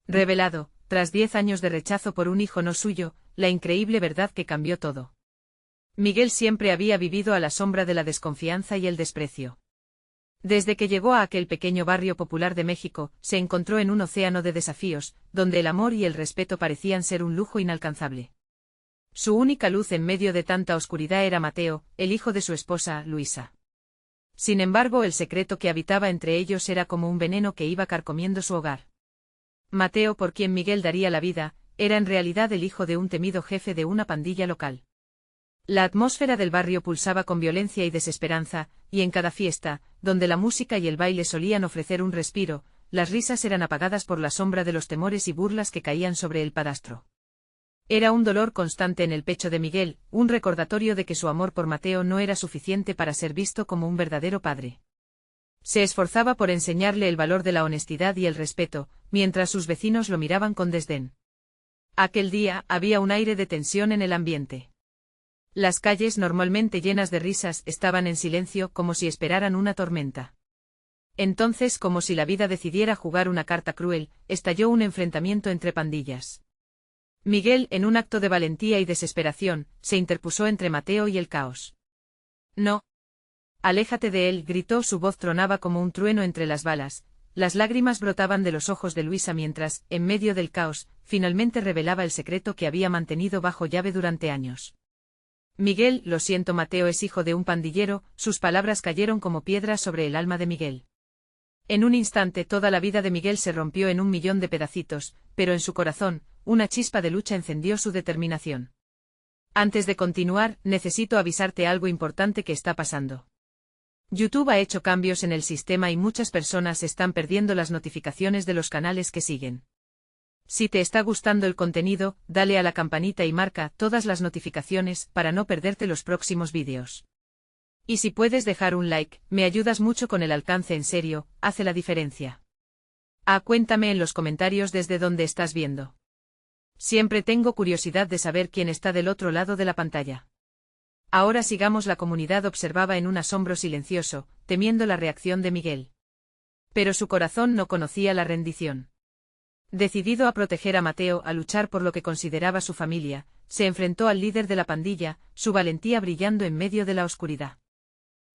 Revelado, tras 10 años de rechazo por un hijo no suyo, la increíble verdad que cambió todo. Miguel siempre había vivido a la sombra de la desconfianza y el desprecio. Desde que llegó a aquel pequeño barrio popular de México, se encontró en un océano de desafíos, donde el amor y el respeto parecían ser un lujo inalcanzable. Su única luz en medio de tanta oscuridad era Mateo, el hijo de su esposa, Luisa. Sin embargo, el secreto que habitaba entre ellos era como un veneno que iba carcomiendo su hogar. Mateo, por quien Miguel daría la vida, era en realidad el hijo de un temido jefe de una pandilla local. La atmósfera del barrio pulsaba con violencia y desesperanza, y en cada fiesta, donde la música y el baile solían ofrecer un respiro, las risas eran apagadas por la sombra de los temores y burlas que caían sobre el padastro. Era un dolor constante en el pecho de Miguel, un recordatorio de que su amor por Mateo no era suficiente para ser visto como un verdadero padre. Se esforzaba por enseñarle el valor de la honestidad y el respeto, mientras sus vecinos lo miraban con desdén. Aquel día había un aire de tensión en el ambiente. Las calles, normalmente llenas de risas, estaban en silencio como si esperaran una tormenta. Entonces, como si la vida decidiera jugar una carta cruel, estalló un enfrentamiento entre pandillas. Miguel, en un acto de valentía y desesperación, se interpuso entre Mateo y el caos. «No. Aléjate de él», gritó, su voz tronaba como un trueno entre las balas, las lágrimas brotaban de los ojos de Luisa mientras, en medio del caos, finalmente revelaba el secreto que había mantenido bajo llave durante años. «Miguel, lo siento, Mateo es hijo de un pandillero», sus palabras cayeron como piedras sobre el alma de Miguel. En un instante toda la vida de Miguel se rompió en un millón de pedacitos, pero en su corazón, una chispa de lucha encendió su determinación. «Antes de continuar, necesito avisarte algo importante que está pasando. YouTube ha hecho cambios en el sistema y muchas personas están perdiendo las notificaciones de los canales que siguen. Si te está gustando el contenido, dale a la campanita y marca todas las notificaciones para no perderte los próximos vídeos. Y si puedes dejar un like, me ayudas mucho con el alcance, en serio, hace la diferencia. Cuéntame en los comentarios desde dónde estás viendo. Siempre tengo curiosidad de saber quién está del otro lado de la pantalla. Ahora sigamos. La comunidad observaba en un asombro silencioso, temiendo la reacción de Miguel. Pero su corazón no conocía la rendición. Decidido a proteger a Mateo, a luchar por lo que consideraba su familia, se enfrentó al líder de la pandilla, su valentía brillando en medio de la oscuridad.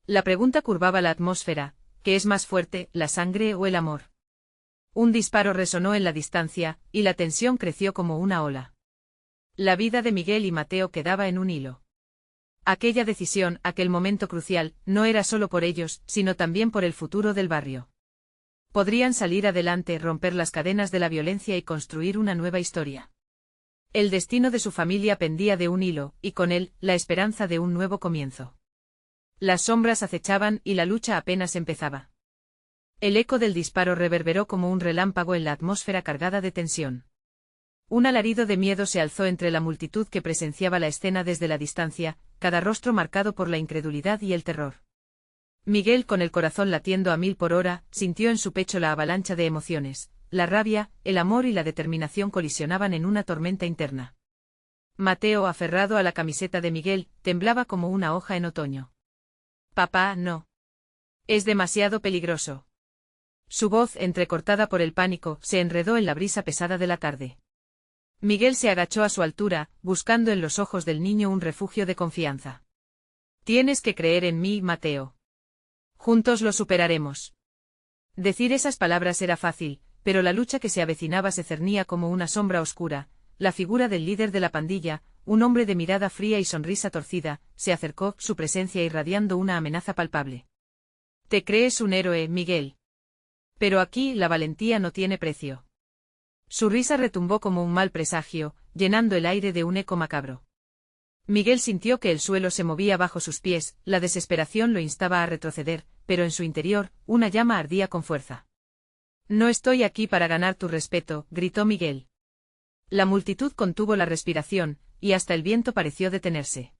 La pregunta curvaba la atmósfera: ¿qué es más fuerte, la sangre o el amor? Un disparo resonó en la distancia, y la tensión creció como una ola. La vida de Miguel y Mateo quedaba en un hilo. Aquella decisión, aquel momento crucial, no era solo por ellos, sino también por el futuro del barrio. Podrían salir adelante, romper las cadenas de la violencia y construir una nueva historia. El destino de su familia pendía de un hilo, y con él, la esperanza de un nuevo comienzo. Las sombras acechaban y la lucha apenas empezaba. El eco del disparo reverberó como un relámpago en la atmósfera cargada de tensión. Un alarido de miedo se alzó entre la multitud que presenciaba la escena desde la distancia, cada rostro marcado por la incredulidad y el terror. Miguel, con el corazón latiendo a 1000 por hora, sintió en su pecho la avalancha de emociones. La rabia, el amor y la determinación colisionaban en una tormenta interna. Mateo, aferrado a la camiseta de Miguel, temblaba como una hoja en otoño. «Papá, no. Es demasiado peligroso». Su voz, entrecortada por el pánico, se enredó en la brisa pesada de la tarde. Miguel se agachó a su altura, buscando en los ojos del niño un refugio de confianza. «Tienes que creer en mí, Mateo. Juntos lo superaremos». Decir esas palabras era fácil, pero la lucha que se avecinaba se cernía como una sombra oscura. La figura del líder de la pandilla, un hombre de mirada fría y sonrisa torcida, se acercó, su presencia irradiando una amenaza palpable. «Te crees un héroe, Miguel. Pero aquí la valentía no tiene precio». Su risa retumbó como un mal presagio, llenando el aire de un eco macabro. Miguel sintió que el suelo se movía bajo sus pies, la desesperación lo instaba a retroceder, pero en su interior, una llama ardía con fuerza. «No estoy aquí para ganar tu respeto», gritó Miguel. La multitud contuvo la respiración, y hasta el viento pareció detenerse.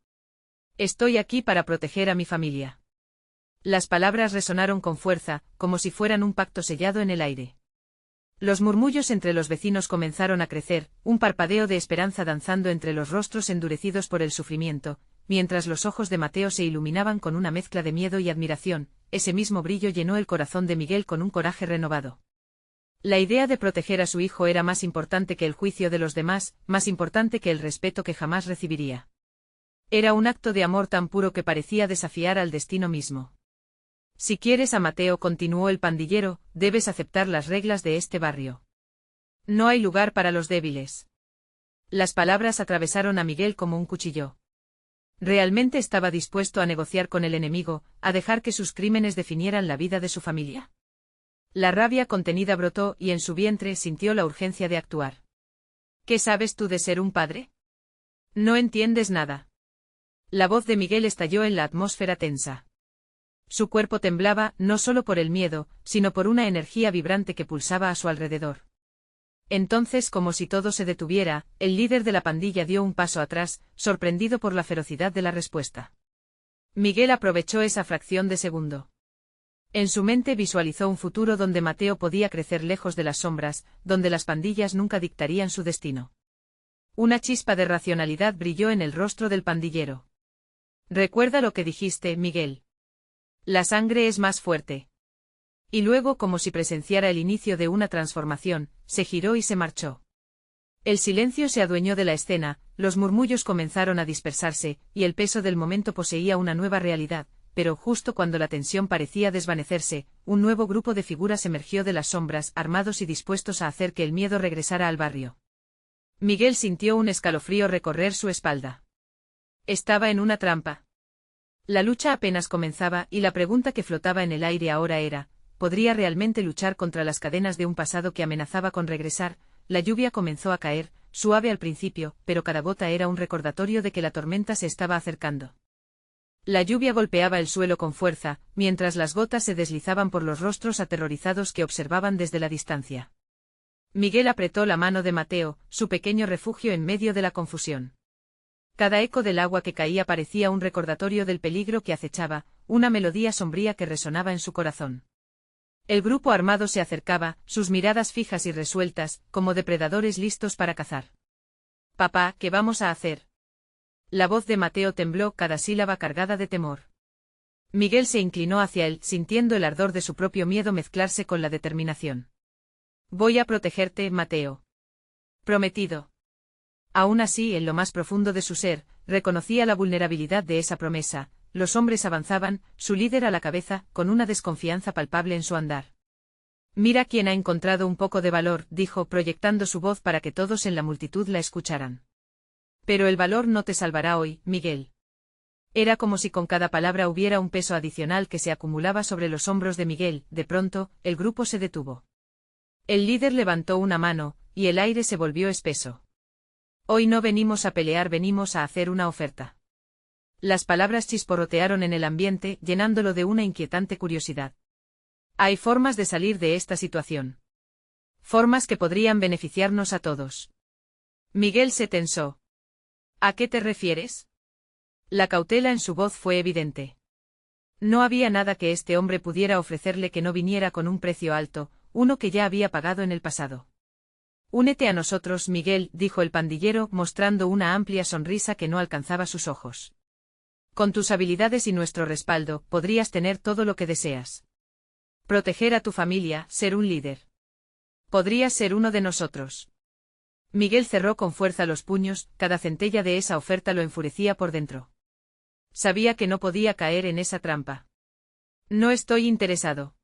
«Estoy aquí para proteger a mi familia». Las palabras resonaron con fuerza, como si fueran un pacto sellado en el aire. Los murmullos entre los vecinos comenzaron a crecer, un parpadeo de esperanza danzando entre los rostros endurecidos por el sufrimiento, mientras los ojos de Mateo se iluminaban con una mezcla de miedo y admiración. Ese mismo brillo llenó el corazón de Miguel con un coraje renovado. La idea de proteger a su hijo era más importante que el juicio de los demás, más importante que el respeto que jamás recibiría. Era un acto de amor tan puro que parecía desafiar al destino mismo. Si quieres a Mateo, continuó el pandillero, debes aceptar las reglas de este barrio. No hay lugar para los débiles. Las palabras atravesaron a Miguel como un cuchillo. Realmente estaba dispuesto a negociar con el enemigo, a dejar que sus crímenes definieran la vida de su familia. La rabia contenida brotó y en su vientre sintió la urgencia de actuar. ¿Qué sabes tú de ser un padre? No entiendes nada. La voz de Miguel estalló en la atmósfera tensa. Su cuerpo temblaba, no solo por el miedo, sino por una energía vibrante que pulsaba a su alrededor. Entonces, como si todo se detuviera, el líder de la pandilla dio un paso atrás, sorprendido por la ferocidad de la respuesta. Miguel aprovechó esa fracción de segundo. En su mente visualizó un futuro donde Mateo podía crecer lejos de las sombras, donde las pandillas nunca dictarían su destino. Una chispa de racionalidad brilló en el rostro del pandillero. Recuerda lo que dijiste, Miguel. La sangre es más fuerte. Y luego, como si presenciara el inicio de una transformación, se giró y se marchó. El silencio se adueñó de la escena, los murmullos comenzaron a dispersarse, y el peso del momento poseía una nueva realidad, pero justo cuando la tensión parecía desvanecerse, un nuevo grupo de figuras emergió de las sombras, armados y dispuestos a hacer que el miedo regresara al barrio. Miguel sintió un escalofrío recorrer su espalda. Estaba en una trampa. La lucha apenas comenzaba y la pregunta que flotaba en el aire ahora era, ¿podría realmente luchar contra las cadenas de un pasado que amenazaba con regresar? La lluvia comenzó a caer, suave al principio, pero cada gota era un recordatorio de que la tormenta se estaba acercando. La lluvia golpeaba el suelo con fuerza, mientras las gotas se deslizaban por los rostros aterrorizados que observaban desde la distancia. Miguel apretó la mano de Mateo, su pequeño refugio en medio de la confusión. Cada eco del agua que caía parecía un recordatorio del peligro que acechaba, una melodía sombría que resonaba en su corazón. El grupo armado se acercaba, sus miradas fijas y resueltas, como depredadores listos para cazar. «Papá, ¿qué vamos a hacer?» La voz de Mateo tembló, cada sílaba cargada de temor. Miguel se inclinó hacia él, sintiendo el ardor de su propio miedo mezclarse con la determinación. «Voy a protegerte, Mateo. Prometido». Aún así, en lo más profundo de su ser, reconocía la vulnerabilidad de esa promesa. Los hombres avanzaban, su líder a la cabeza, con una desconfianza palpable en su andar. «Mira quién ha encontrado un poco de valor», dijo, proyectando su voz para que todos en la multitud la escucharan. «Pero el valor no te salvará hoy, Miguel». Era como si con cada palabra hubiera un peso adicional que se acumulaba sobre los hombros de Miguel. De pronto, el grupo se detuvo. El líder levantó una mano, y el aire se volvió espeso. «Hoy no venimos a pelear, venimos a hacer una oferta». Las palabras chisporrotearon en el ambiente, llenándolo de una inquietante curiosidad. Hay formas de salir de esta situación. Formas que podrían beneficiarnos a todos. Miguel se tensó. ¿A qué te refieres? La cautela en su voz fue evidente. No había nada que este hombre pudiera ofrecerle que no viniera con un precio alto, uno que ya había pagado en el pasado. «Únete a nosotros, Miguel», dijo el pandillero, mostrando una amplia sonrisa que no alcanzaba sus ojos. «Con tus habilidades y nuestro respaldo, podrías tener todo lo que deseas. Proteger a tu familia, ser un líder. Podrías ser uno de nosotros». Miguel cerró con fuerza los puños, cada centella de esa oferta lo enfurecía por dentro. Sabía que no podía caer en esa trampa. «No estoy interesado.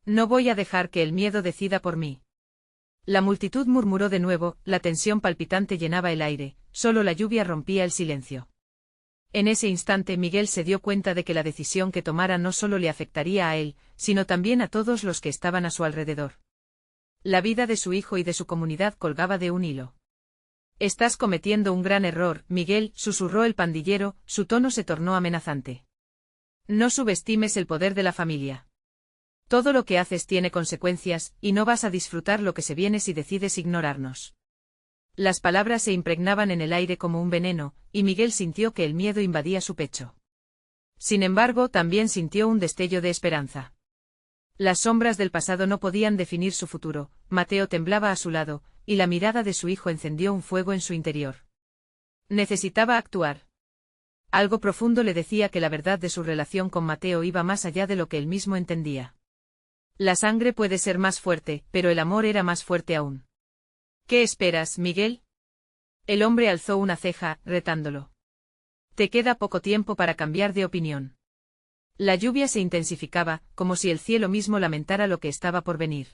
No voy a dejar que el miedo decida por mí». La multitud murmuró de nuevo, la tensión palpitante llenaba el aire, solo la lluvia rompía el silencio. En ese instante Miguel se dio cuenta de que la decisión que tomara no solo le afectaría a él, sino también a todos los que estaban a su alrededor. La vida de su hijo y de su comunidad colgaba de un hilo. «Estás cometiendo un gran error, Miguel», susurró el pandillero, su tono se tornó amenazante. «No subestimes el poder de la familia. Todo lo que haces tiene consecuencias, y no vas a disfrutar lo que se viene si decides ignorarnos». Las palabras se impregnaban en el aire como un veneno, y Miguel sintió que el miedo invadía su pecho. Sin embargo, también sintió un destello de esperanza. Las sombras del pasado no podían definir su futuro. Mateo temblaba a su lado, y la mirada de su hijo encendió un fuego en su interior. Necesitaba actuar. Algo profundo le decía que la verdad de su relación con Mateo iba más allá de lo que él mismo entendía. La sangre puede ser más fuerte, pero el amor era más fuerte aún. ¿Qué esperas, Miguel? El hombre alzó una ceja, retándolo. Te queda poco tiempo para cambiar de opinión. La lluvia se intensificaba, como si el cielo mismo lamentara lo que estaba por venir.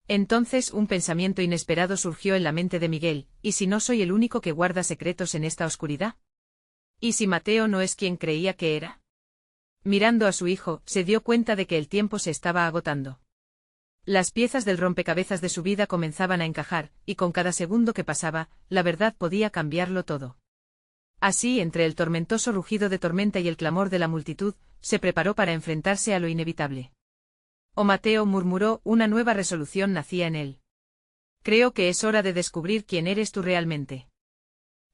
Entonces un pensamiento inesperado surgió en la mente de Miguel: ¿y si no soy el único que guarda secretos en esta oscuridad? ¿Y si Mateo no es quien creía que era? Mirando a su hijo, se dio cuenta de que el tiempo se estaba agotando. Las piezas del rompecabezas de su vida comenzaban a encajar, y con cada segundo que pasaba, la verdad podía cambiarlo todo. Así, entre el tormentoso rugido de tormenta y el clamor de la multitud, se preparó para enfrentarse a lo inevitable. Oh Mateo, murmuró, una nueva resolución nacía en él. Creo que es hora de descubrir quién eres tú realmente.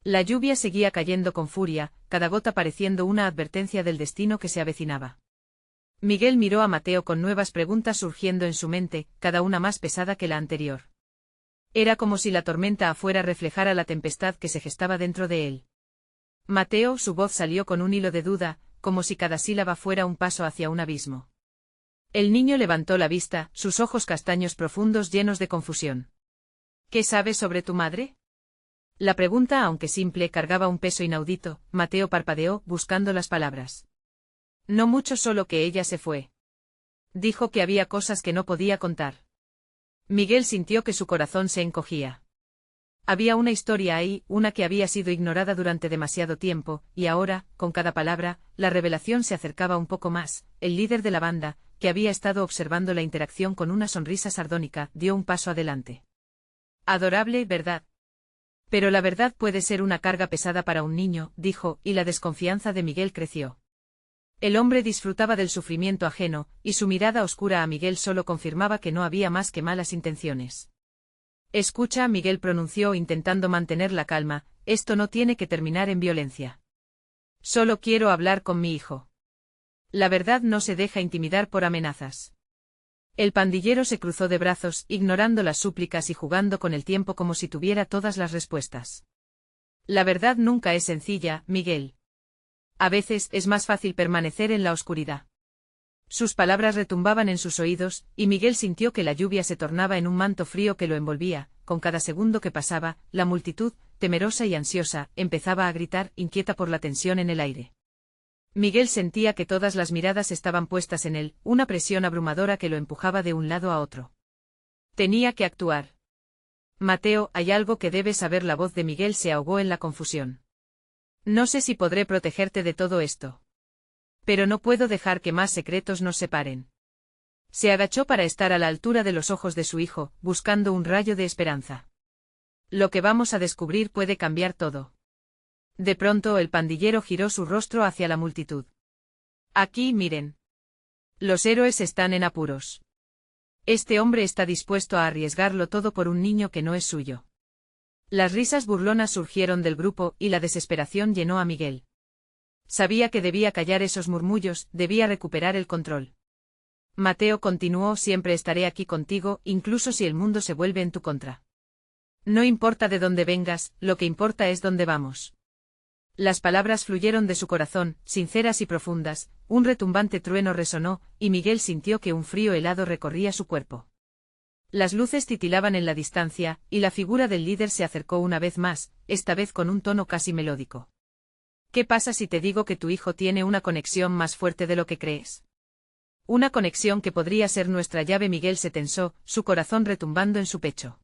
La lluvia seguía cayendo con furia, cada gota pareciendo una advertencia del destino que se avecinaba. Miguel miró a Mateo con nuevas preguntas surgiendo en su mente, cada una más pesada que la anterior. Era como si la tormenta afuera reflejara la tempestad que se gestaba dentro de él. Mateo, su voz salió con un hilo de duda, como si cada sílaba fuera un paso hacia un abismo. El niño levantó la vista, sus ojos castaños profundos llenos de confusión. ¿Qué sabes sobre tu madre? La pregunta, aunque simple, cargaba un peso inaudito. Mateo parpadeó, buscando las palabras. No mucho, solo que ella se fue. Dijo que había cosas que no podía contar. Miguel sintió que su corazón se encogía. Había una historia ahí, una que había sido ignorada durante demasiado tiempo, y ahora, con cada palabra, la revelación se acercaba un poco más. El líder de la banda, que había estado observando la interacción con una sonrisa sardónica, dio un paso adelante. Adorable, ¿verdad? Pero la verdad puede ser una carga pesada para un niño, dijo, y la desconfianza de Miguel creció. El hombre disfrutaba del sufrimiento ajeno, y su mirada oscura a Miguel solo confirmaba que no había más que malas intenciones. Escucha, Miguel pronunció intentando mantener la calma, esto no tiene que terminar en violencia. Solo quiero hablar con mi hijo. La verdad no se deja intimidar por amenazas. El pandillero se cruzó de brazos, ignorando las súplicas y jugando con el tiempo como si tuviera todas las respuestas. La verdad nunca es sencilla, Miguel. A veces es más fácil permanecer en la oscuridad. Sus palabras retumbaban en sus oídos, y Miguel sintió que la lluvia se tornaba en un manto frío que lo envolvía. Con cada segundo que pasaba, la multitud, temerosa y ansiosa, empezaba a gritar, inquieta por la tensión en el aire. Miguel sentía que todas las miradas estaban puestas en él, una presión abrumadora que lo empujaba de un lado a otro. Tenía que actuar. Mateo, hay algo que debes saber. La voz de Miguel se ahogó en la confusión. No sé si podré protegerte de todo esto. Pero no puedo dejar que más secretos nos separen. Se agachó para estar a la altura de los ojos de su hijo, buscando un rayo de esperanza. Lo que vamos a descubrir puede cambiar todo. De pronto el pandillero giró su rostro hacia la multitud. Aquí, miren. Los héroes están en apuros. Este hombre está dispuesto a arriesgarlo todo por un niño que no es suyo. Las risas burlonas surgieron del grupo, y la desesperación llenó a Miguel. Sabía que debía callar esos murmullos, debía recuperar el control. Mateo continuó, siempre estaré aquí contigo, incluso si el mundo se vuelve en tu contra. No importa de dónde vengas, lo que importa es dónde vamos. Las palabras fluyeron de su corazón, sinceras y profundas, un retumbante trueno resonó, y Miguel sintió que un frío helado recorría su cuerpo. Las luces titilaban en la distancia, y la figura del líder se acercó una vez más, esta vez con un tono casi melódico. ¿Qué pasa si te digo que tu hijo tiene una conexión más fuerte de lo que crees? Una conexión que podría ser nuestra llave. Miguel se tensó, su corazón retumbando en su pecho.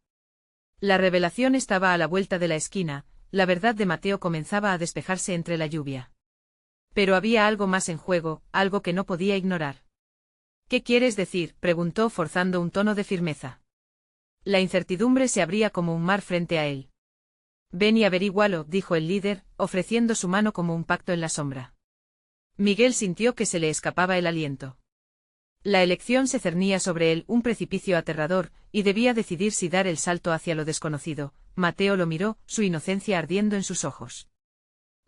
La revelación estaba a la vuelta de la esquina, la verdad de Mateo comenzaba a despejarse entre la lluvia. Pero había algo más en juego, algo que no podía ignorar. ¿Qué quieres decir?, preguntó forzando un tono de firmeza. La incertidumbre se abría como un mar frente a él. Ven y averígualo, dijo el líder, ofreciendo su mano como un pacto en la sombra. Miguel sintió que se le escapaba el aliento. La elección se cernía sobre él, un precipicio aterrador, y debía decidir si dar el salto hacia lo desconocido. Mateo lo miró, su inocencia ardiendo en sus ojos.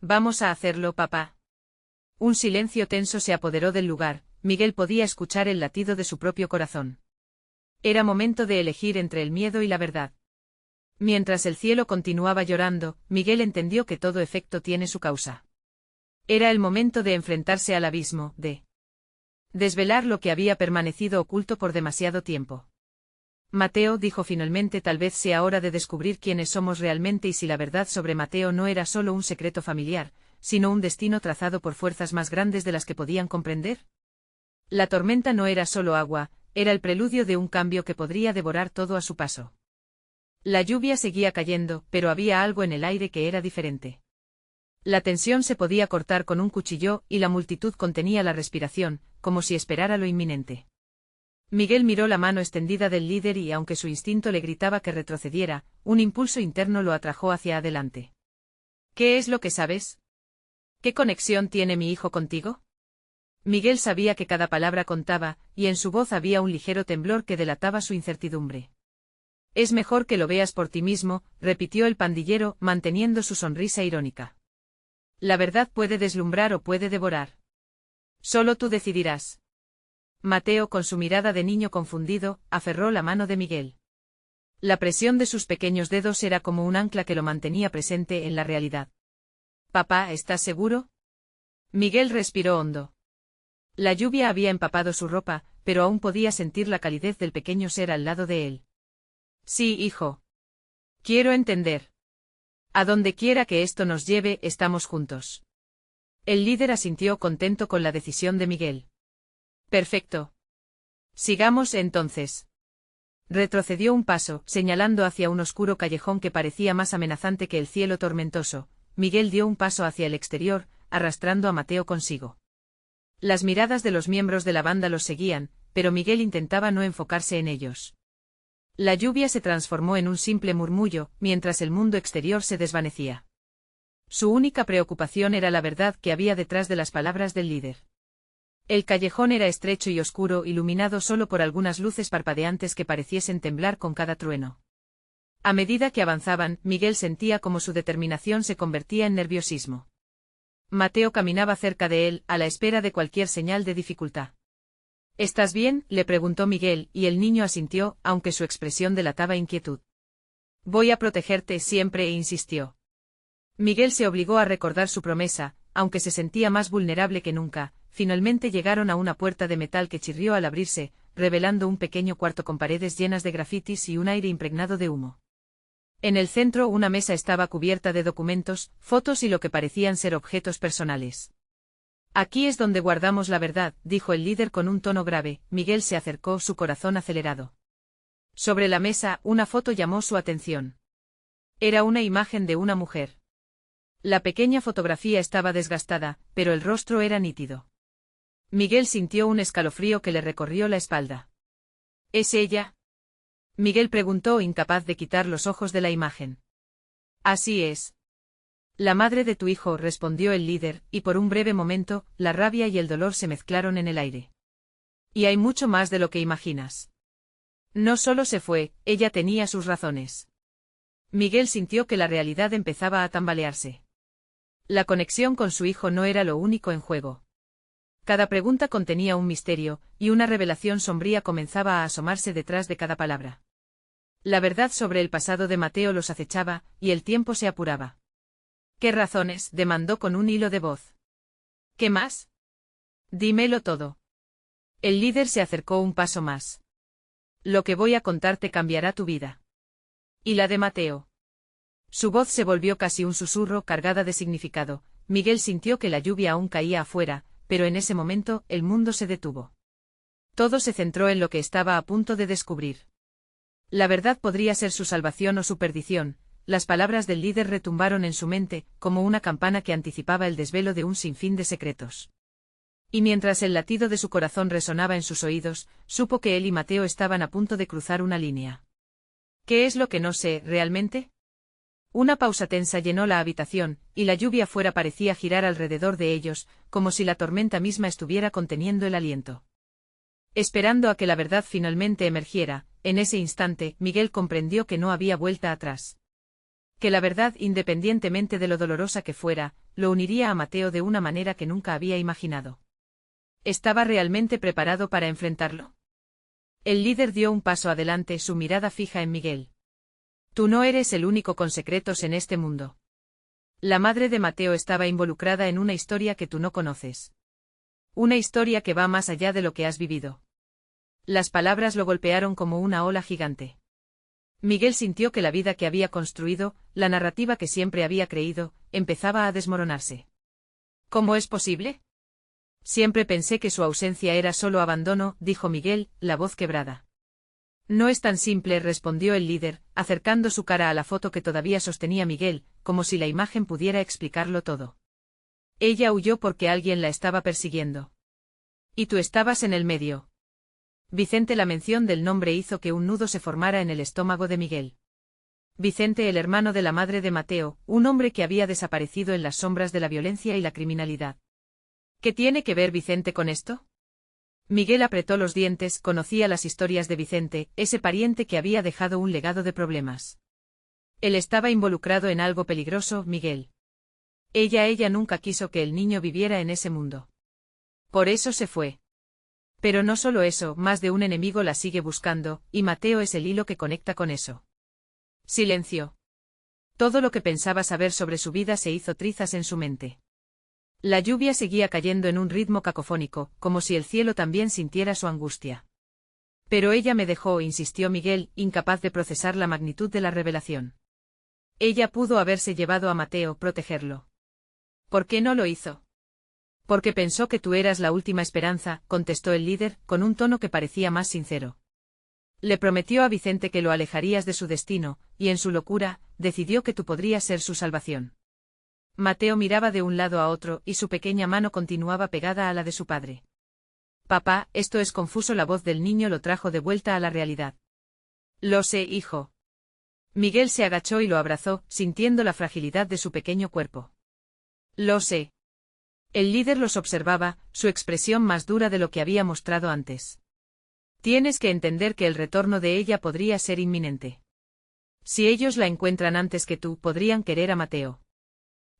Vamos a hacerlo, papá. Un silencio tenso se apoderó del lugar. Miguel podía escuchar el latido de su propio corazón. Era momento de elegir entre el miedo y la verdad. Mientras el cielo continuaba llorando, Miguel entendió que todo efecto tiene su causa. Era el momento de enfrentarse al abismo, de Desvelar lo que había permanecido oculto por demasiado tiempo. Mateo, dijo finalmente, tal vez sea hora de descubrir quiénes somos realmente y si la verdad sobre Mateo no era solo un secreto familiar, sino un destino trazado por fuerzas más grandes de las que podían comprender. La tormenta no era solo agua, era el preludio de un cambio que podría devorar todo a su paso. La lluvia seguía cayendo, pero había algo en el aire que era diferente. La tensión se podía cortar con un cuchillo y la multitud contenía la respiración, como si esperara lo inminente. Miguel miró la mano extendida del líder y, aunque su instinto le gritaba que retrocediera, un impulso interno lo atrajo hacia adelante. ¿Qué es lo que sabes? ¿Qué conexión tiene mi hijo contigo? Miguel sabía que cada palabra contaba, y en su voz había un ligero temblor que delataba su incertidumbre. Es mejor que lo veas por ti mismo, repitió el pandillero, manteniendo su sonrisa irónica. La verdad puede deslumbrar o puede devorar. Solo tú decidirás. Mateo, con su mirada de niño confundido, aferró la mano de Miguel. La presión de sus pequeños dedos era como un ancla que lo mantenía presente en la realidad. Papá, ¿estás seguro? Miguel respiró hondo. La lluvia había empapado su ropa, pero aún podía sentir la calidez del pequeño ser al lado de él. Sí, hijo. Quiero entender. A donde quiera que esto nos lleve, estamos juntos. El líder asintió contento con la decisión de Miguel. Perfecto. Sigamos entonces. Retrocedió un paso, señalando hacia un oscuro callejón que parecía más amenazante que el cielo tormentoso. Miguel dio un paso hacia el exterior, arrastrando a Mateo consigo. Las miradas de los miembros de la banda los seguían, pero Miguel intentaba no enfocarse en ellos. La lluvia se transformó en un simple murmullo, mientras el mundo exterior se desvanecía. Su única preocupación era la verdad que había detrás de las palabras del líder. El callejón era estrecho y oscuro, iluminado solo por algunas luces parpadeantes que pareciesen temblar con cada trueno. A medida que avanzaban, Miguel sentía como su determinación se convertía en nerviosismo. Mateo caminaba cerca de él, a la espera de cualquier señal de dificultad. ¿Estás bien?, le preguntó Miguel, y el niño asintió, aunque su expresión delataba inquietud. Voy a protegerte siempre, insistió. Miguel se obligó a recordar su promesa, aunque se sentía más vulnerable que nunca. Finalmente llegaron a una puerta de metal que chirrió al abrirse, revelando un pequeño cuarto con paredes llenas de grafitis y un aire impregnado de humo. En el centro una mesa estaba cubierta de documentos, fotos y lo que parecían ser objetos personales. Aquí es donde guardamos la verdad, dijo el líder con un tono grave. Miguel se acercó, su corazón acelerado. Sobre la mesa, una foto llamó su atención. Era una imagen de una mujer. La pequeña fotografía estaba desgastada, pero el rostro era nítido. Miguel sintió un escalofrío que le recorrió la espalda. ¿Es ella? Miguel preguntó, incapaz de quitar los ojos de la imagen. Así es. La madre de tu hijo, respondió el líder, y por un breve momento, la rabia y el dolor se mezclaron en el aire. Y hay mucho más de lo que imaginas. No solo se fue, ella tenía sus razones. Miguel sintió que la realidad empezaba a tambalearse. La conexión con su hijo no era lo único en juego. Cada pregunta contenía un misterio, y una revelación sombría comenzaba a asomarse detrás de cada palabra. La verdad sobre el pasado de Mateo los acechaba, y el tiempo se apuraba. ¿Qué razones?, demandó con un hilo de voz. ¿Qué más? Dímelo todo. El líder se acercó un paso más. Lo que voy a contarte cambiará tu vida. ¿Y la de Mateo? Su voz se volvió casi un susurro, cargada de significado. Miguel sintió que la lluvia aún caía afuera, pero en ese momento, el mundo se detuvo. Todo se centró en lo que estaba a punto de descubrir. La verdad podría ser su salvación o su perdición. Las palabras del líder retumbaron en su mente, como una campana que anticipaba el desvelo de un sinfín de secretos. Y mientras el latido de su corazón resonaba en sus oídos, supo que él y Mateo estaban a punto de cruzar una línea. ¿Qué es lo que no sé, realmente? Una pausa tensa llenó la habitación, y la lluvia afuera parecía girar alrededor de ellos, como si la tormenta misma estuviera conteniendo el aliento. Esperando a que la verdad finalmente emergiera, en ese instante, Miguel comprendió que no había vuelta atrás. Que la verdad, independientemente de lo dolorosa que fuera, lo uniría a Mateo de una manera que nunca había imaginado. ¿Estaba realmente preparado para enfrentarlo? El líder dio un paso adelante, su mirada fija en Miguel. Tú no eres el único con secretos en este mundo. La madre de Mateo estaba involucrada en una historia que tú no conoces. Una historia que va más allá de lo que has vivido. Las palabras lo golpearon como una ola gigante. Miguel sintió que la vida que había construido, la narrativa que siempre había creído, empezaba a desmoronarse. ¿Cómo es posible? Siempre pensé que su ausencia era solo abandono, dijo Miguel, la voz quebrada. No es tan simple, respondió el líder, acercando su cara a la foto que todavía sostenía Miguel, como si la imagen pudiera explicarlo todo. Ella huyó porque alguien la estaba persiguiendo. Y tú estabas en el medio. Vicente, la mención del nombre hizo que un nudo se formara en el estómago de Miguel. Vicente, el hermano de la madre de Mateo, un hombre que había desaparecido en las sombras de la violencia y la criminalidad. ¿Qué tiene que ver Vicente con esto? Miguel apretó los dientes, conocía las historias de Vicente, ese pariente que había dejado un legado de problemas. Él estaba involucrado en algo peligroso, Miguel. Ella nunca quiso que el niño viviera en ese mundo. Por eso se fue. Pero no solo eso, más de un enemigo la sigue buscando, y Mateo es el hilo que conecta con eso. Silencio. Todo lo que pensaba saber sobre su vida se hizo trizas en su mente. La lluvia seguía cayendo en un ritmo cacofónico, como si el cielo también sintiera su angustia. Pero ella me dejó, insistió Miguel, incapaz de procesar la magnitud de la revelación. Ella pudo haberse llevado a Mateo, protegerlo. ¿Por qué no lo hizo? Porque pensó que tú eras la última esperanza, contestó el líder, con un tono que parecía más sincero. Le prometió a Vicente que lo alejarías de su destino, y en su locura, decidió que tú podrías ser su salvación. Mateo miraba de un lado a otro, y su pequeña mano continuaba pegada a la de su padre. Papá, esto es confuso. La voz del niño lo trajo de vuelta a la realidad. Lo sé, hijo. Miguel se agachó y lo abrazó, sintiendo la fragilidad de su pequeño cuerpo. Lo sé. El líder los observaba, su expresión más dura de lo que había mostrado antes. Tienes que entender que el retorno de ella podría ser inminente. Si ellos la encuentran antes que tú, podrían querer a Mateo.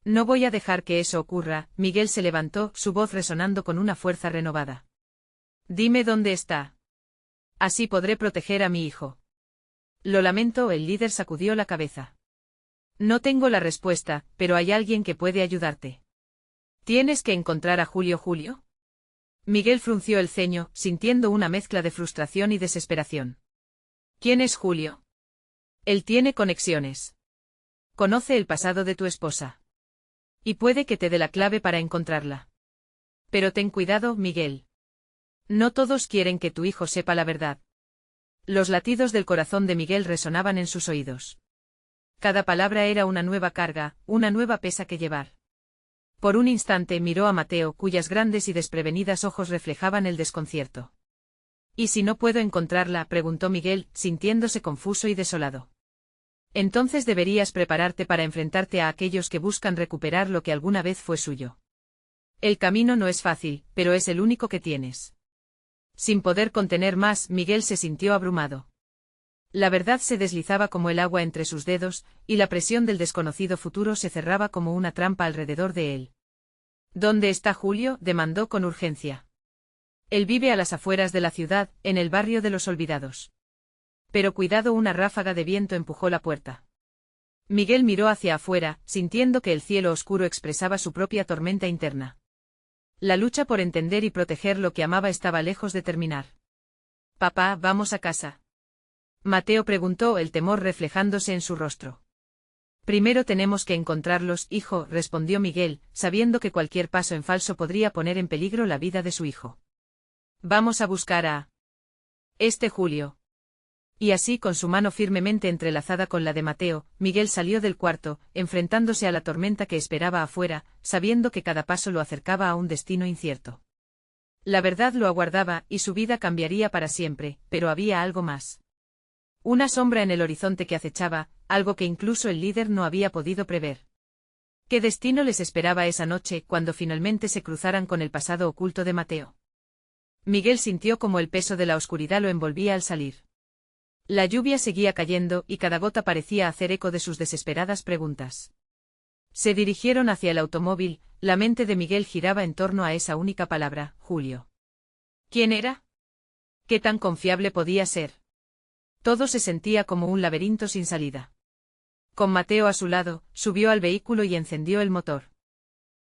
No voy a dejar que eso ocurra. Miguel se levantó, su voz resonando con una fuerza renovada. Dime dónde está. Así podré proteger a mi hijo. Lo lamento, el líder sacudió la cabeza. No tengo la respuesta, pero hay alguien que puede ayudarte. ¿Tienes que encontrar a Julio? Miguel frunció el ceño, sintiendo una mezcla de frustración y desesperación. ¿Quién es Julio? Él tiene conexiones. Conoce el pasado de tu esposa. Y puede que te dé la clave para encontrarla. Pero ten cuidado, Miguel. No todos quieren que tu hijo sepa la verdad. Los latidos del corazón de Miguel resonaban en sus oídos. Cada palabra era una nueva carga, una nueva pesa que llevar. Por un instante miró a Mateo, cuyas grandes y desprevenidas ojos reflejaban el desconcierto. ¿Y si no puedo encontrarla?, preguntó Miguel, sintiéndose confuso y desolado. Entonces deberías prepararte para enfrentarte a aquellos que buscan recuperar lo que alguna vez fue suyo. El camino no es fácil, pero es el único que tienes. Sin poder contener más, Miguel se sintió abrumado. La verdad se deslizaba como el agua entre sus dedos, y la presión del desconocido futuro se cerraba como una trampa alrededor de él. ¿Dónde está Julio?, demandó con urgencia. Él vive a las afueras de la ciudad, en el barrio de los olvidados. Pero cuidado, una ráfaga de viento empujó la puerta. Miguel miró hacia afuera, sintiendo que el cielo oscuro expresaba su propia tormenta interna. La lucha por entender y proteger lo que amaba estaba lejos de terminar. Papá, vamos a casa. Mateo preguntó, el temor reflejándose en su rostro. Primero tenemos que encontrarlos, hijo, respondió Miguel, sabiendo que cualquier paso en falso podría poner en peligro la vida de su hijo. Vamos a buscar a Julio. Y así, con su mano firmemente entrelazada con la de Mateo, Miguel salió del cuarto, enfrentándose a la tormenta que esperaba afuera, sabiendo que cada paso lo acercaba a un destino incierto. La verdad lo aguardaba, y su vida cambiaría para siempre, pero había algo más. Una sombra en el horizonte que acechaba, algo que incluso el líder no había podido prever. ¿Qué destino les esperaba esa noche, cuando finalmente se cruzaran con el pasado oculto de Mateo? Miguel sintió como el peso de la oscuridad lo envolvía al salir. La lluvia seguía cayendo, y cada gota parecía hacer eco de sus desesperadas preguntas. Se dirigieron hacia el automóvil, la mente de Miguel giraba en torno a esa única palabra, Julio. ¿Quién era? ¿Qué tan confiable podía ser? Todo se sentía como un laberinto sin salida. Con Mateo a su lado, subió al vehículo y encendió el motor.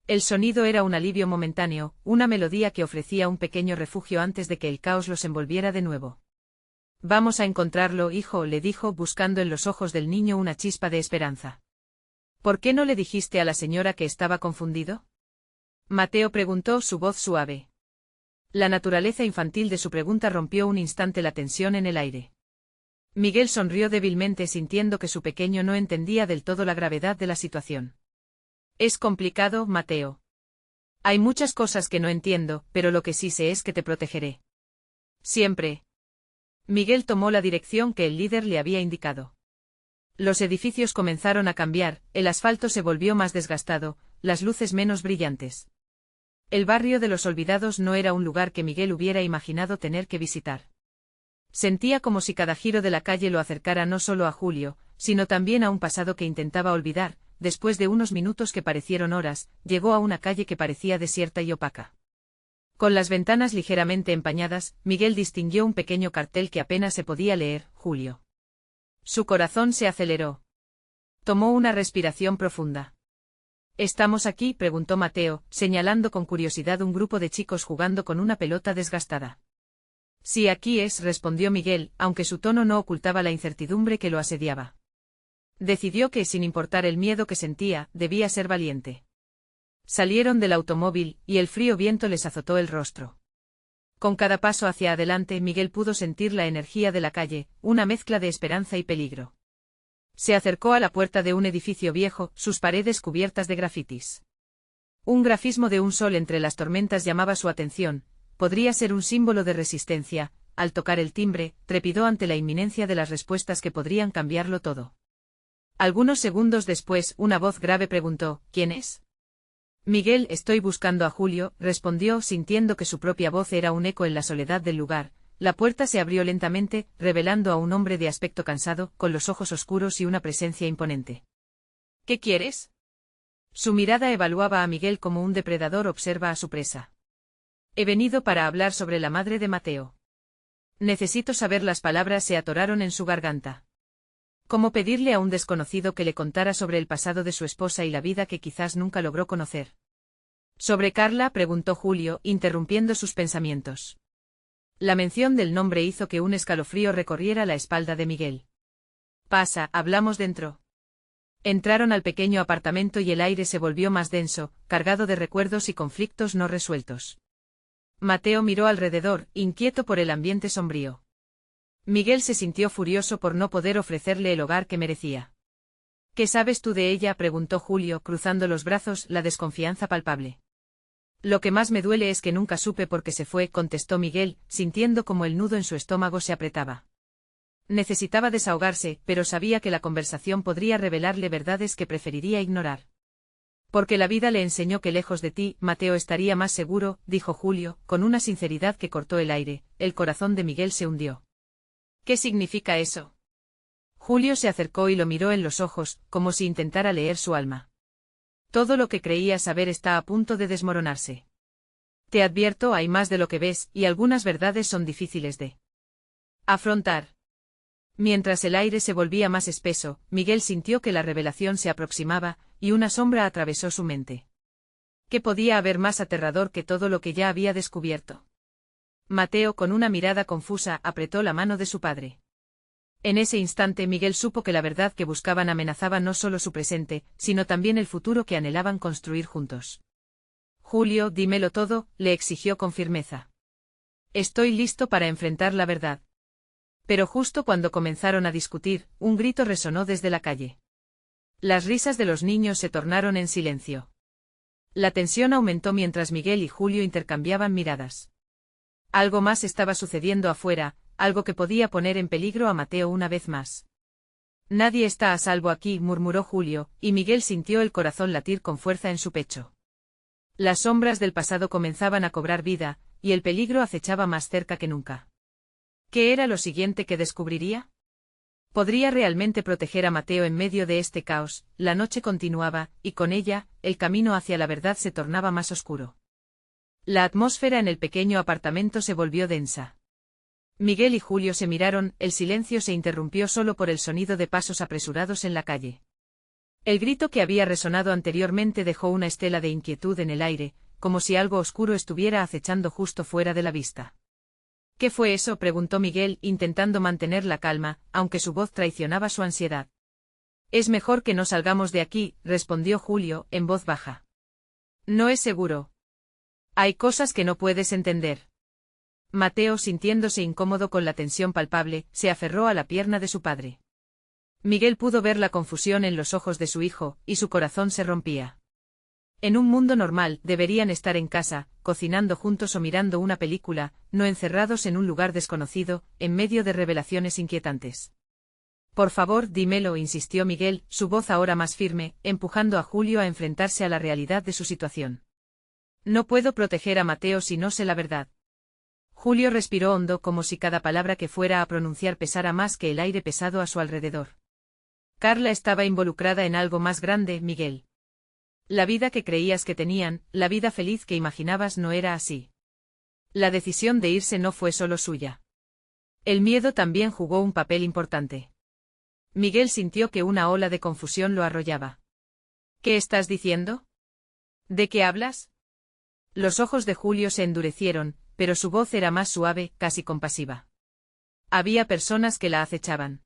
El sonido era un alivio momentáneo, una melodía que ofrecía un pequeño refugio antes de que el caos los envolviera de nuevo. Vamos a encontrarlo, hijo, le dijo, buscando en los ojos del niño una chispa de esperanza. ¿Por qué no le dijiste a la señora que estaba confundido? Mateo preguntó, su voz suave. La naturaleza infantil de su pregunta rompió un instante la tensión en el aire. Miguel sonrió débilmente sintiendo que su pequeño no entendía del todo la gravedad de la situación. Es complicado, Mateo. Hay muchas cosas que no entiendo, pero lo que sí sé es que te protegeré. Siempre. Miguel tomó la dirección que el líder le había indicado. Los edificios comenzaron a cambiar, el asfalto se volvió más desgastado, las luces menos brillantes. El barrio de los olvidados no era un lugar que Miguel hubiera imaginado tener que visitar. Sentía como si cada giro de la calle lo acercara no solo a Julio, sino también a un pasado que intentaba olvidar. Después de unos minutos que parecieron horas, llegó a una calle que parecía desierta y opaca. Con las ventanas ligeramente empañadas, Miguel distinguió un pequeño cartel que apenas se podía leer, Julio. Su corazón se aceleró. Tomó una respiración profunda. ¿Estamos aquí?, preguntó Mateo, señalando con curiosidad un grupo de chicos jugando con una pelota desgastada. Sí, aquí es, respondió Miguel, aunque su tono no ocultaba la incertidumbre que lo asediaba. Decidió que, sin importar el miedo que sentía, debía ser valiente. Salieron del automóvil, y el frío viento les azotó el rostro. Con cada paso hacia adelante, Miguel pudo sentir la energía de la calle, una mezcla de esperanza y peligro. Se acercó a la puerta de un edificio viejo, sus paredes cubiertas de grafitis. Un grafismo de un sol entre las tormentas llamaba su atención, podría ser un símbolo de resistencia. Al tocar el timbre, trepidó ante la inminencia de las respuestas que podrían cambiarlo todo. Algunos segundos después, una voz grave preguntó, ¿quién es? Miguel, estoy buscando a Julio, respondió, sintiendo que su propia voz era un eco en la soledad del lugar. La puerta se abrió lentamente, revelando a un hombre de aspecto cansado, con los ojos oscuros y una presencia imponente. ¿Qué quieres? Su mirada evaluaba a Miguel como un depredador observa a su presa. He venido para hablar sobre la madre de Mateo. Necesito saber. Las palabras se atoraron en su garganta. ¿Cómo pedirle a un desconocido que le contara sobre el pasado de su esposa y la vida que quizás nunca logró conocer? ¿Sobre Carla?, preguntó Julio, interrumpiendo sus pensamientos. La mención del nombre hizo que un escalofrío recorriera la espalda de Miguel. Pasa, hablamos dentro. Entraron al pequeño apartamento y el aire se volvió más denso, cargado de recuerdos y conflictos no resueltos. Mateo miró alrededor, inquieto por el ambiente sombrío. Miguel se sintió furioso por no poder ofrecerle el hogar que merecía. ¿Qué sabes tú de ella?, preguntó Julio, cruzando los brazos, la desconfianza palpable. Lo que más me duele es que nunca supe por qué se fue, contestó Miguel, sintiendo como el nudo en su estómago se apretaba. Necesitaba desahogarse, pero sabía que la conversación podría revelarle verdades que preferiría ignorar. Porque la vida le enseñó que lejos de ti, Mateo estaría más seguro, dijo Julio, con una sinceridad que cortó el aire. El corazón de Miguel se hundió. ¿Qué significa eso? Julio se acercó y lo miró en los ojos, como si intentara leer su alma. Todo lo que creía saber está a punto de desmoronarse. Te advierto, hay más de lo que ves, y algunas verdades son difíciles de afrontar. Mientras el aire se volvía más espeso, Miguel sintió que la revelación se aproximaba, y una sombra atravesó su mente. ¿Qué podía haber más aterrador que todo lo que ya había descubierto? Mateo, con una mirada confusa, apretó la mano de su padre. En ese instante Miguel supo que la verdad que buscaban amenazaba no solo su presente, sino también el futuro que anhelaban construir juntos. Julio, dímelo todo, le exigió con firmeza. Estoy listo para enfrentar la verdad. Pero justo cuando comenzaron a discutir, un grito resonó desde la calle. Las risas de los niños se tornaron en silencio. La tensión aumentó mientras Miguel y Julio intercambiaban miradas. Algo más estaba sucediendo afuera, algo que podía poner en peligro a Mateo una vez más. Nadie está a salvo aquí, murmuró Julio, y Miguel sintió el corazón latir con fuerza en su pecho. Las sombras del pasado comenzaban a cobrar vida, y el peligro acechaba más cerca que nunca. ¿Qué era lo siguiente que descubriría? ¿Podría realmente proteger a Mateo en medio de este caos? La noche continuaba, y con ella, el camino hacia la verdad se tornaba más oscuro. La atmósfera en el pequeño apartamento se volvió densa. Miguel y Julio se miraron, el silencio se interrumpió solo por el sonido de pasos apresurados en la calle. El grito que había resonado anteriormente dejó una estela de inquietud en el aire, como si algo oscuro estuviera acechando justo fuera de la vista. ¿Qué fue eso?, preguntó Miguel, intentando mantener la calma, aunque su voz traicionaba su ansiedad. Es mejor que no salgamos de aquí, respondió Julio, en voz baja. No es seguro. Hay cosas que no puedes entender. Mateo, sintiéndose incómodo con la tensión palpable, se aferró a la pierna de su padre. Miguel pudo ver la confusión en los ojos de su hijo, y su corazón se rompía. En un mundo normal, deberían estar en casa, cocinando juntos o mirando una película, no encerrados en un lugar desconocido, en medio de revelaciones inquietantes. Por favor, dímelo, insistió Miguel, su voz ahora más firme, empujando a Julio a enfrentarse a la realidad de su situación. No puedo proteger a Mateo si no sé la verdad. Julio respiró hondo, como si cada palabra que fuera a pronunciar pesara más que el aire pesado a su alrededor. Carla estaba involucrada en algo más grande, Miguel. La vida que creías que tenían, la vida feliz que imaginabas no era así. La decisión de irse no fue solo suya. El miedo también jugó un papel importante. Miguel sintió que una ola de confusión lo arrollaba. ¿Qué estás diciendo? ¿De qué hablas? Los ojos de Julio se endurecieron, pero su voz era más suave, casi compasiva. Había personas que la acechaban.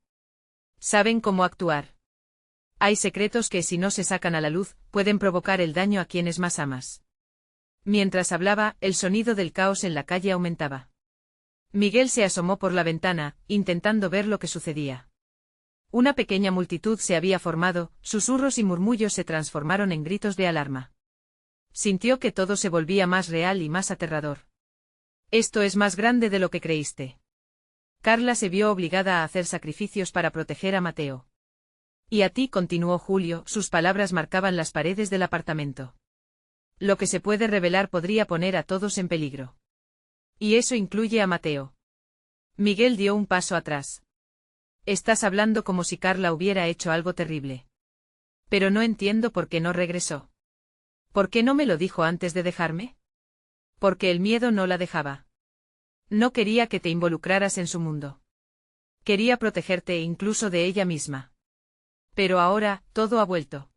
Saben cómo actuar. Hay secretos que, si no se sacan a la luz, pueden provocar el daño a quienes más amas. Mientras hablaba, el sonido del caos en la calle aumentaba. Miguel se asomó por la ventana, intentando ver lo que sucedía. Una pequeña multitud se había formado, susurros y murmullos se transformaron en gritos de alarma. Sintió que todo se volvía más real y más aterrador. Esto es más grande de lo que creíste. Carla se vio obligada a hacer sacrificios para proteger a Mateo. Y a ti, continuó Julio, sus palabras marcaban las paredes del apartamento. Lo que se puede revelar podría poner a todos en peligro. Y eso incluye a Mateo. Miguel dio un paso atrás. Estás hablando como si Carla hubiera hecho algo terrible. Pero no entiendo por qué no regresó. ¿Por qué no me lo dijo antes de dejarme? Porque el miedo no la dejaba. No quería que te involucraras en su mundo. Quería protegerte incluso de ella misma. Pero ahora, todo ha vuelto.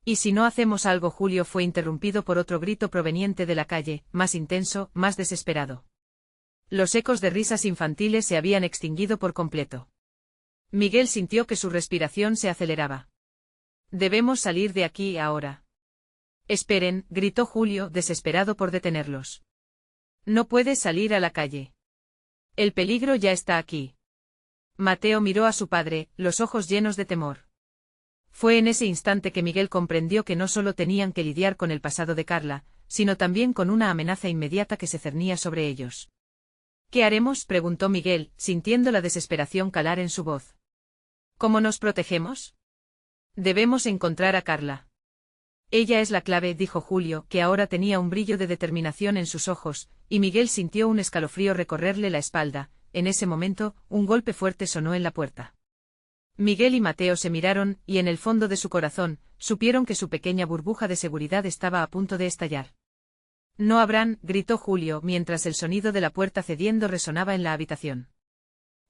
¿Y si no hacemos algo? Julio fue interrumpido por otro grito proveniente de la calle, más intenso, más desesperado. Los ecos de risas infantiles se habían extinguido por completo. Miguel sintió que su respiración se aceleraba. Debemos salir de aquí ahora. Esperen, gritó Julio, desesperado por detenerlos. No puedes salir a la calle. El peligro ya está aquí. Mateo miró a su padre, los ojos llenos de temor. Fue en ese instante que Miguel comprendió que no solo tenían que lidiar con el pasado de Carla, sino también con una amenaza inmediata que se cernía sobre ellos. ¿Qué haremos?, preguntó Miguel, sintiendo la desesperación calar en su voz. ¿Cómo nos protegemos? Debemos encontrar a Carla. Ella es la clave, dijo Julio, que ahora tenía un brillo de determinación en sus ojos, y Miguel sintió un escalofrío recorrerle la espalda. En ese momento, un golpe fuerte sonó en la puerta. Miguel y Mateo se miraron, y en el fondo de su corazón, supieron que su pequeña burbuja de seguridad estaba a punto de estallar. No abran, gritó Julio, mientras el sonido de la puerta cediendo resonaba en la habitación.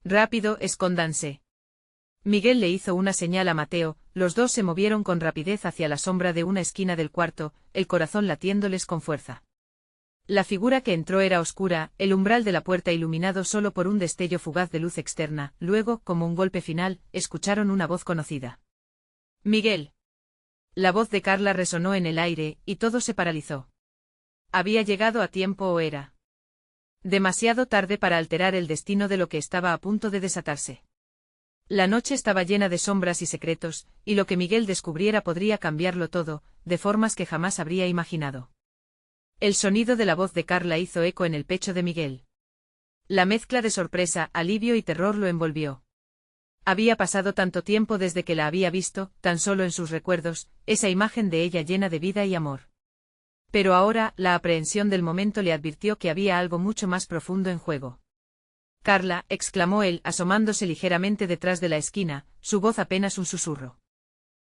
Rápido, escóndanse. Miguel le hizo una señal a Mateo, los dos se movieron con rapidez hacia la sombra de una esquina del cuarto, el corazón latiéndoles con fuerza. La figura que entró era oscura, el umbral de la puerta iluminado solo por un destello fugaz de luz externa. Luego, como un golpe final, escucharon una voz conocida. Miguel. La voz de Carla resonó en el aire, y todo se paralizó. ¿Había llegado a tiempo o era demasiado tarde para alterar el destino de lo que estaba a punto de desatarse? La noche estaba llena de sombras y secretos, y lo que Miguel descubriera podría cambiarlo todo, de formas que jamás habría imaginado. El sonido de la voz de Carla hizo eco en el pecho de Miguel. La mezcla de sorpresa, alivio y terror lo envolvió. Había pasado tanto tiempo desde que la había visto, tan solo en sus recuerdos, esa imagen de ella llena de vida y amor. Pero ahora, la aprehensión del momento le advirtió que había algo mucho más profundo en juego. Carla, exclamó él, asomándose ligeramente detrás de la esquina, su voz apenas un susurro.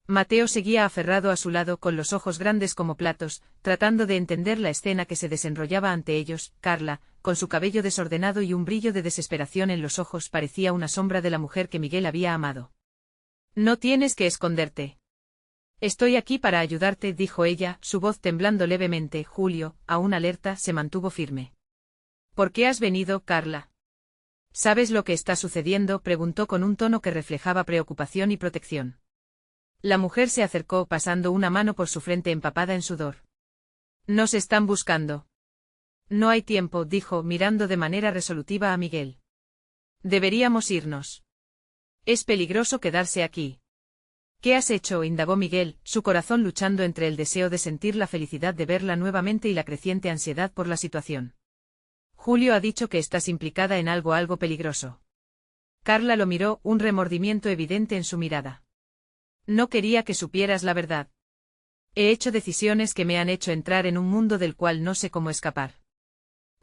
Mateo seguía aferrado a su lado con los ojos grandes como platos, tratando de entender la escena que se desenrollaba ante ellos. Carla, con su cabello desordenado y un brillo de desesperación en los ojos, parecía una sombra de la mujer que Miguel había amado. No tienes que esconderte. Estoy aquí para ayudarte, dijo ella, su voz temblando levemente. Julio, aún alerta, se mantuvo firme. ¿Por qué has venido, Carla? ¿Sabes lo que está sucediendo?, preguntó con un tono que reflejaba preocupación y protección. La mujer se acercó pasando una mano por su frente empapada en sudor. Nos están buscando. No hay tiempo, dijo, mirando de manera resolutiva a Miguel. Deberíamos irnos. Es peligroso quedarse aquí. ¿Qué has hecho?, indagó Miguel, su corazón luchando entre el deseo de sentir la felicidad de verla nuevamente y la creciente ansiedad por la situación. Julio ha dicho que estás implicada en algo peligroso. Carla lo miró, un remordimiento evidente en su mirada. No quería que supieras la verdad. He hecho decisiones que me han hecho entrar en un mundo del cual no sé cómo escapar.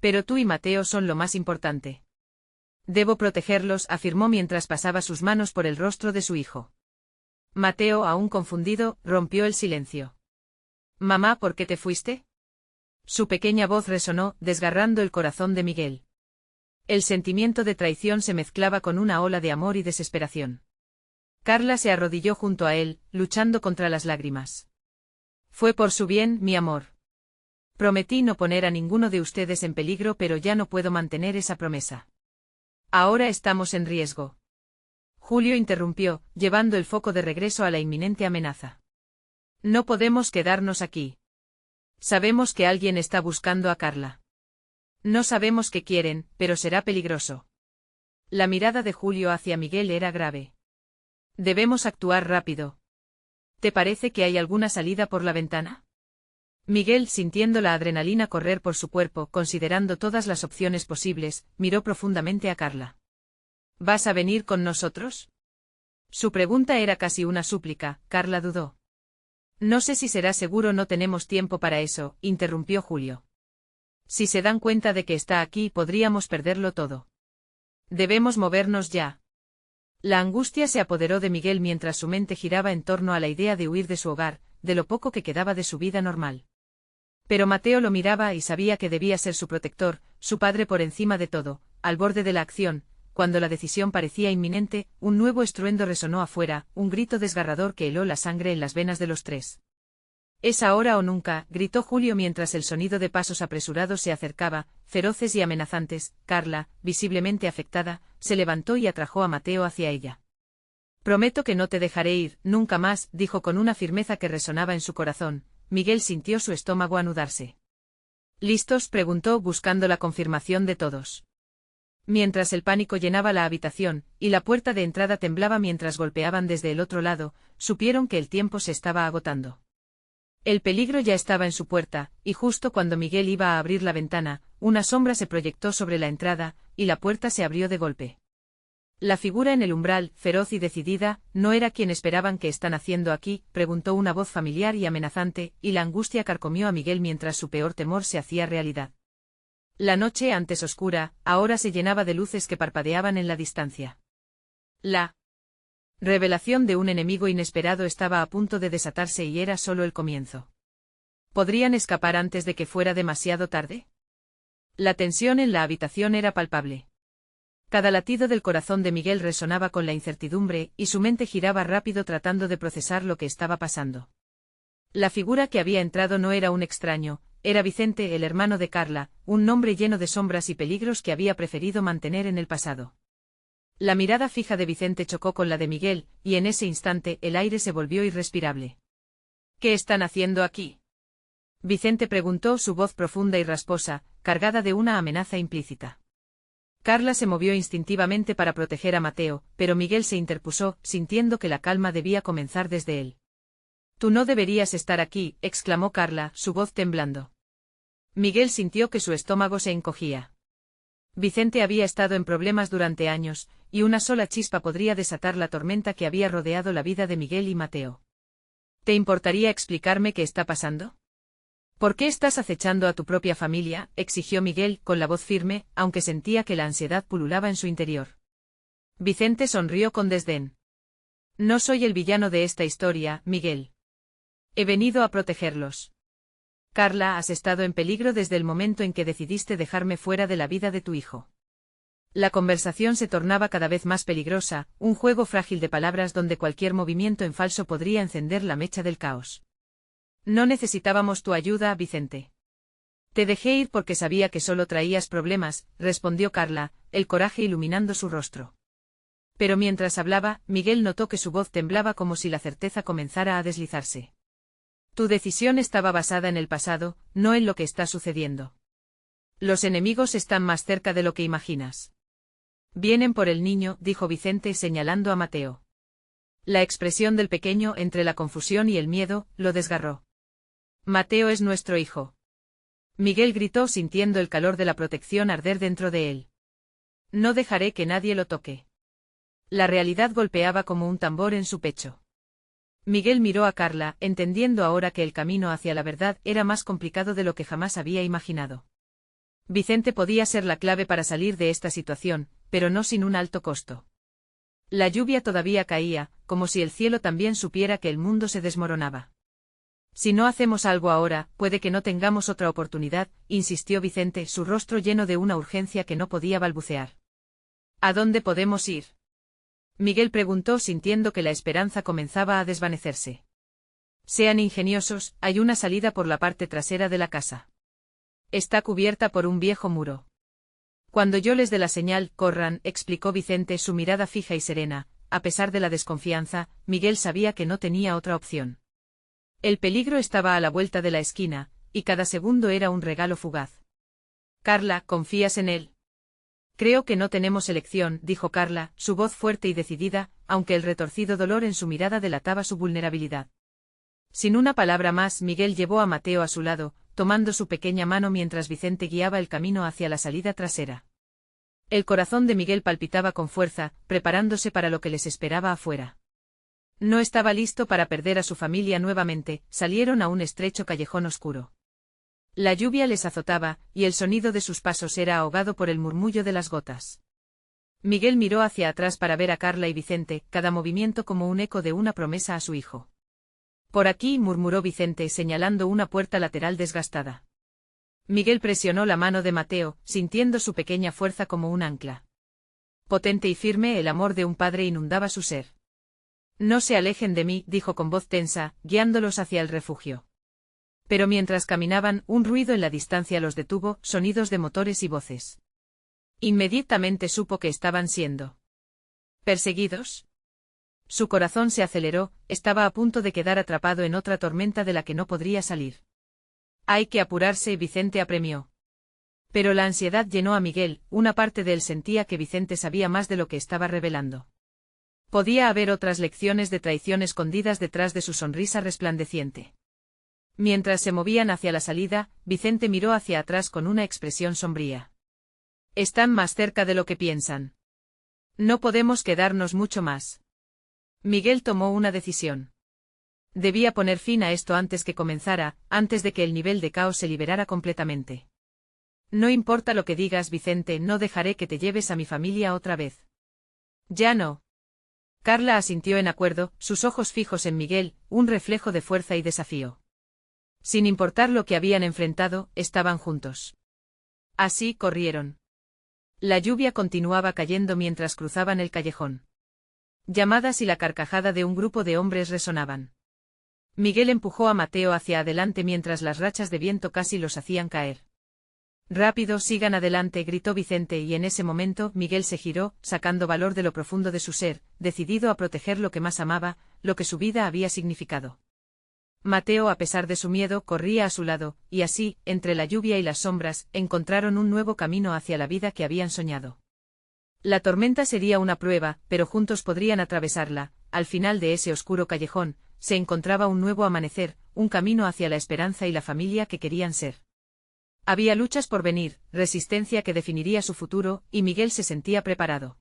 Pero tú y Mateo son lo más importante. Debo protegerlos, afirmó mientras pasaba sus manos por el rostro de su hijo. Mateo, aún confundido, rompió el silencio. Mamá, ¿por qué te fuiste? Su pequeña voz resonó, desgarrando el corazón de Miguel. El sentimiento de traición se mezclaba con una ola de amor y desesperación. Carla se arrodilló junto a él, luchando contra las lágrimas. Fue por su bien, mi amor. Prometí no poner a ninguno de ustedes en peligro, pero ya no puedo mantener esa promesa. Ahora estamos en riesgo. Julio interrumpió, llevando el foco de regreso a la inminente amenaza. No podemos quedarnos aquí. Sabemos que alguien está buscando a Carla. No sabemos qué quieren, pero será peligroso. La mirada de Julio hacia Miguel era grave. Debemos actuar rápido. ¿Te parece que hay alguna salida por la ventana? Miguel, sintiendo la adrenalina correr por su cuerpo, considerando todas las opciones posibles, miró profundamente a Carla. ¿Vas a venir con nosotros? Su pregunta era casi una súplica. Carla dudó. No sé si será seguro, no tenemos tiempo para eso, interrumpió Julio. Si se dan cuenta de que está aquí, podríamos perderlo todo. Debemos movernos ya. La angustia se apoderó de Miguel mientras su mente giraba en torno a la idea de huir de su hogar, de lo poco que quedaba de su vida normal. Pero Mateo lo miraba y sabía que debía ser su protector, su padre por encima de todo. Al borde de la acción, cuando la decisión parecía inminente, un nuevo estruendo resonó afuera, un grito desgarrador que heló la sangre en las venas de los tres. «Es ahora o nunca», gritó Julio mientras el sonido de pasos apresurados se acercaba, feroces y amenazantes. Carla, visiblemente afectada, se levantó y atrajo a Mateo hacia ella. «Prometo que no te dejaré ir, nunca más», dijo con una firmeza que resonaba en su corazón. Miguel sintió su estómago anudarse. «¿Listos?», preguntó, buscando la confirmación de todos. Mientras el pánico llenaba la habitación, y la puerta de entrada temblaba mientras golpeaban desde el otro lado, supieron que el tiempo se estaba agotando. El peligro ya estaba en su puerta, y justo cuando Miguel iba a abrir la ventana, una sombra se proyectó sobre la entrada, y la puerta se abrió de golpe. La figura en el umbral, feroz y decidida, ¿no era quien esperaban? ¿Qué están haciendo aquí?, preguntó una voz familiar y amenazante, y la angustia carcomió a Miguel mientras su peor temor se hacía realidad. La noche, antes oscura, ahora se llenaba de luces que parpadeaban en la distancia. La revelación de un enemigo inesperado estaba a punto de desatarse y era solo el comienzo. ¿Podrían escapar antes de que fuera demasiado tarde? La tensión en la habitación era palpable. Cada latido del corazón de Miguel resonaba con la incertidumbre, y su mente giraba rápido tratando de procesar lo que estaba pasando. La figura que había entrado no era un extraño, era Vicente, el hermano de Carla, un nombre lleno de sombras y peligros que había preferido mantener en el pasado. La mirada fija de Vicente chocó con la de Miguel, y en ese instante el aire se volvió irrespirable. «¿Qué están haciendo aquí?», Vicente preguntó, su voz profunda y rasposa, cargada de una amenaza implícita. Carla se movió instintivamente para proteger a Mateo, pero Miguel se interpuso, sintiendo que la calma debía comenzar desde él. «Tú no deberías estar aquí», exclamó Carla, su voz temblando. Miguel sintió que su estómago se encogía. Vicente había estado en problemas durante años, y una sola chispa podría desatar la tormenta que había rodeado la vida de Miguel y Mateo. «¿Te importaría explicarme qué está pasando? ¿Por qué estás acechando a tu propia familia?», exigió Miguel, con la voz firme, aunque sentía que la ansiedad pululaba en su interior. Vicente sonrió con desdén. «No soy el villano de esta historia, Miguel. He venido a protegerlos. Carla, has estado en peligro desde el momento en que decidiste dejarme fuera de la vida de tu hijo. La conversación se tornaba cada vez más peligrosa, un juego frágil de palabras donde cualquier movimiento en falso podría encender la mecha del caos. No necesitábamos tu ayuda, Vicente. Te dejé ir porque sabía que solo traías problemas, respondió Carla, el coraje iluminando su rostro. Pero mientras hablaba, Miguel notó que su voz temblaba como si la certeza comenzara a deslizarse. Tu decisión estaba basada en el pasado, no en lo que está sucediendo. Los enemigos están más cerca de lo que imaginas. Vienen por el niño, dijo Vicente señalando a Mateo. La expresión del pequeño entre la confusión y el miedo, lo desgarró. Mateo es nuestro hijo. Miguel gritó sintiendo el calor de la protección arder dentro de él. No dejaré que nadie lo toque. La realidad golpeaba como un tambor en su pecho. Miguel miró a Carla, entendiendo ahora que el camino hacia la verdad era más complicado de lo que jamás había imaginado. Vicente podía ser la clave para salir de esta situación, pero no sin un alto costo. La lluvia todavía caía, como si el cielo también supiera que el mundo se desmoronaba. Si no hacemos algo ahora, puede que no tengamos otra oportunidad, insistió Vicente, su rostro lleno de una urgencia que no podía balbucear. ¿A dónde podemos ir? Miguel preguntó sintiendo que la esperanza comenzaba a desvanecerse. Sean ingeniosos, hay una salida por la parte trasera de la casa. Está cubierta por un viejo muro. Cuando yo les dé la señal, corran, explicó Vicente, su mirada fija y serena. A pesar de la desconfianza, Miguel sabía que no tenía otra opción. El peligro estaba a la vuelta de la esquina, y cada segundo era un regalo fugaz. Carla, ¿confías en él? Creo que no tenemos elección, dijo Carla, su voz fuerte y decidida, aunque el retorcido dolor en su mirada delataba su vulnerabilidad. Sin una palabra más, Miguel llevó a Mateo a su lado, tomando su pequeña mano mientras Vicente guiaba el camino hacia la salida trasera. El corazón de Miguel palpitaba con fuerza, preparándose para lo que les esperaba afuera. No estaba listo para perder a su familia nuevamente, salieron a un estrecho callejón oscuro. La lluvia les azotaba, y el sonido de sus pasos era ahogado por el murmullo de las gotas. Miguel miró hacia atrás para ver a Carla y Vicente, cada movimiento como un eco de una promesa a su hijo. Por aquí, murmuró Vicente señalando una puerta lateral desgastada. Miguel presionó la mano de Mateo, sintiendo su pequeña fuerza como un ancla. Potente y firme, el amor de un padre inundaba su ser. No se alejen de mí, dijo con voz tensa, guiándolos hacia el refugio. Pero mientras caminaban, un ruido en la distancia los detuvo, sonidos de motores y voces. Inmediatamente supo que estaban siendo perseguidos. Su corazón se aceleró, estaba a punto de quedar atrapado en otra tormenta de la que no podría salir. Hay que apurarse, Vicente apremió. Pero la ansiedad llenó a Miguel, una parte de él sentía que Vicente sabía más de lo que estaba revelando. Podía haber otras lecciones de traición escondidas detrás de su sonrisa resplandeciente. Mientras se movían hacia la salida, Vicente miró hacia atrás con una expresión sombría. Están más cerca de lo que piensan. No podemos quedarnos mucho más. Miguel tomó una decisión. Debía poner fin a esto antes que comenzara, antes de que el nivel de caos se liberara completamente. No importa lo que digas, Vicente, no dejaré que te lleves a mi familia otra vez. Ya no. Carla asintió en acuerdo, sus ojos fijos en Miguel, un reflejo de fuerza y desafío. Sin importar lo que habían enfrentado, estaban juntos. Así corrieron. La lluvia continuaba cayendo mientras cruzaban el callejón. Llamadas y la carcajada de un grupo de hombres resonaban. Miguel empujó a Mateo hacia adelante mientras las rachas de viento casi los hacían caer. Rápido, sigan adelante, gritó Vicente y en ese momento Miguel se giró, sacando valor de lo profundo de su ser, decidido a proteger lo que más amaba, lo que su vida había significado. Mateo, a pesar de su miedo, corría a su lado, y así, entre la lluvia y las sombras, encontraron un nuevo camino hacia la vida que habían soñado. La tormenta sería una prueba, pero juntos podrían atravesarla. Al final de ese oscuro callejón, se encontraba un nuevo amanecer, un camino hacia la esperanza y la familia que querían ser. Había luchas por venir, resistencia que definiría su futuro, y Miguel se sentía preparado.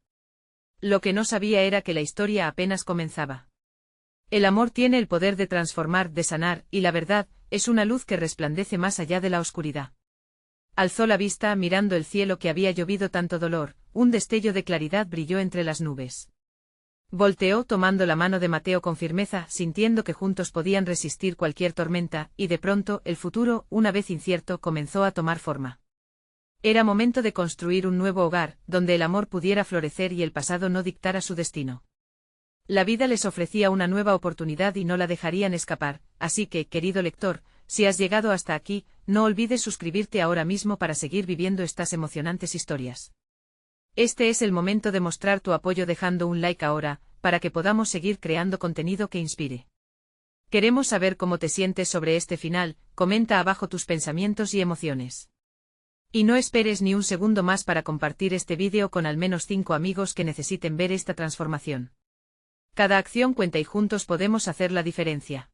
Lo que no sabía era que la historia apenas comenzaba. El amor tiene el poder de transformar, de sanar, y la verdad, es una luz que resplandece más allá de la oscuridad. Alzó la vista mirando el cielo que había llovido tanto dolor, un destello de claridad brilló entre las nubes. Volteó tomando la mano de Mateo con firmeza, sintiendo que juntos podían resistir cualquier tormenta, y de pronto, el futuro, una vez incierto, comenzó a tomar forma. Era momento de construir un nuevo hogar, donde el amor pudiera florecer y el pasado no dictara su destino. La vida les ofrecía una nueva oportunidad y no la dejarían escapar, así que, querido lector, si has llegado hasta aquí, no olvides suscribirte ahora mismo para seguir viviendo estas emocionantes historias. Este es el momento de mostrar tu apoyo dejando un like ahora, para que podamos seguir creando contenido que inspire. Queremos saber cómo te sientes sobre este final, comenta abajo tus pensamientos y emociones. Y no esperes ni un segundo más para compartir este vídeo con al menos 5 amigos que necesiten ver esta transformación. Cada acción cuenta y juntos podemos hacer la diferencia.